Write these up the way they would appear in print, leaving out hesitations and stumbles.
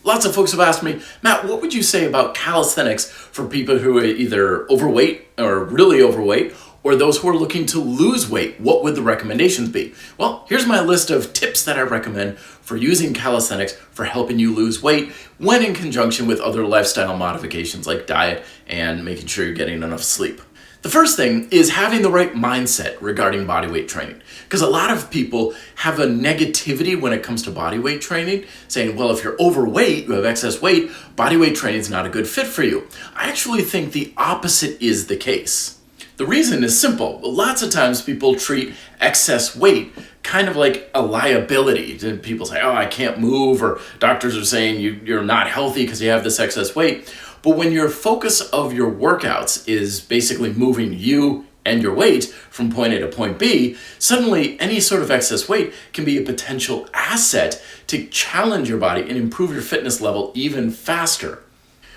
Lots of folks have asked me, Matt, what would you say about calisthenics for people who are either overweight or really overweight, or those who are looking to lose weight? What would the recommendations be? Well, here's my list of tips that I recommend for using calisthenics for helping you lose weight when in conjunction with other lifestyle modifications like diet and making sure you're getting enough sleep. The first thing is having the right mindset regarding bodyweight training, because a lot of people have a negativity when it comes to bodyweight training, saying, well, if you're overweight, you have excess weight, bodyweight training is not a good fit for you. I actually think the opposite is the case. The reason is simple. Lots of times people treat excess weight kind of like a liability. People say, oh, I can't move, or doctors are saying you're not healthy because you have this excess weight. But when your focus of your workouts is basically moving you and your weight from point A to point B, suddenly any sort of excess weight can be a potential asset to challenge your body and improve your fitness level even faster.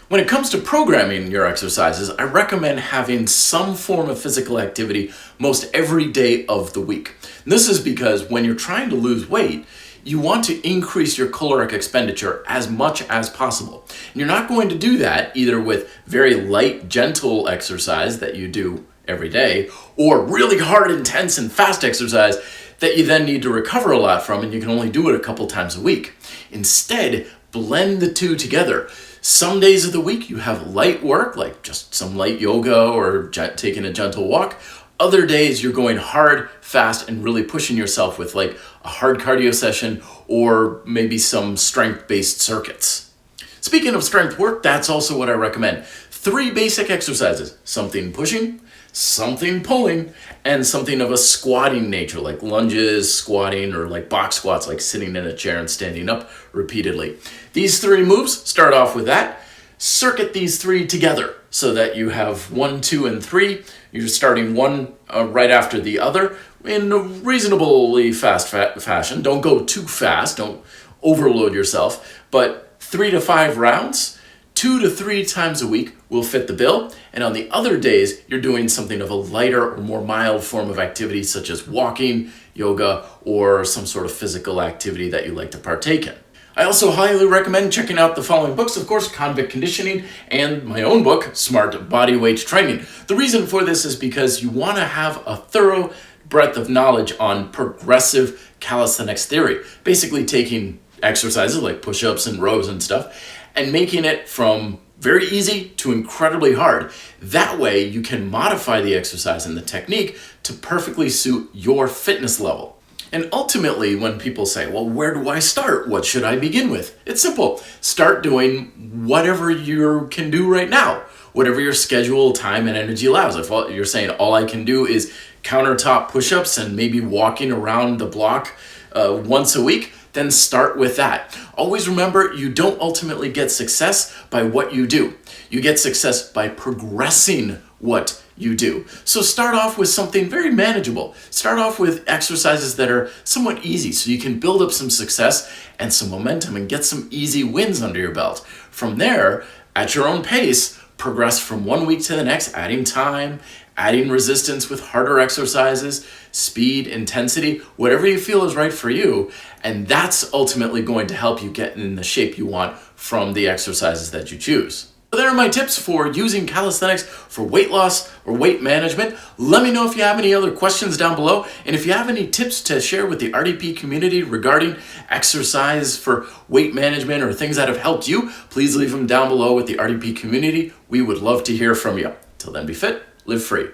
When it comes to programming your exercises, I recommend having some form of physical activity most every day of the week. And this is because when you're trying to lose weight, you want to increase your caloric expenditure as much as possible. And you're not going to do that either with very light, gentle exercise that you do every day, or really hard, intense, and fast exercise that you then need to recover a lot from, and you can only do it a couple times a week. Instead, blend the two together. Some days of the week you have light work, like just some light yoga or taking a gentle walk. Other days you're going hard, fast, and really pushing yourself with like a hard cardio session or maybe some strength-based circuits. Speaking of strength work, that's also what I recommend. 3 basic exercises: something pushing, something pulling, and something of a squatting nature, like lunges, squatting, or like box squats, like sitting in a chair and standing up repeatedly. These 3 moves, start off with that. Circuit these 3 together so that you have 1, 2, and 3. You're starting one right after the other in a reasonably fast fashion. Don't go too fast, don't overload yourself, but 3 to 5 rounds, 2 to 3 times a week will fit the bill. And on the other days, you're doing something of a lighter or more mild form of activity, such as walking, yoga, or some sort of physical activity that you like to partake in. I also highly recommend checking out the following books, of course, Convict Conditioning and my own book, Smart Bodyweight Training. The reason for this is because you want to have a thorough breadth of knowledge on progressive calisthenics theory, basically taking exercises like push-ups and rows and stuff and making it from very easy to incredibly hard. That way you can modify the exercise and the technique to perfectly suit your fitness level. And ultimately, when people say, well, where do I start? What should I begin with? It's simple. Start doing whatever you can do right now, whatever your schedule, time, and energy allows. If you're saying all I can do is countertop push-ups and maybe walking around the block once a week, then start with that. Always remember, you don't ultimately get success by what you do. You get success by progressing what you do. So start off with something very manageable. Start off with exercises that are somewhat easy so you can build up some success and some momentum and get some easy wins under your belt. From there, at your own pace, progress from one week to the next, adding time, adding resistance with harder exercises, speed, intensity, whatever you feel is right for you. And that's ultimately going to help you get in the shape you want from the exercises that you choose. So there are my tips for using calisthenics for weight loss or weight management. Let me know if you have any other questions down below. And if you have any tips to share with the RDP community regarding exercise for weight management or things that have helped you, please leave them down below with the RDP community. We would love to hear from you. Till then, be fit, live free.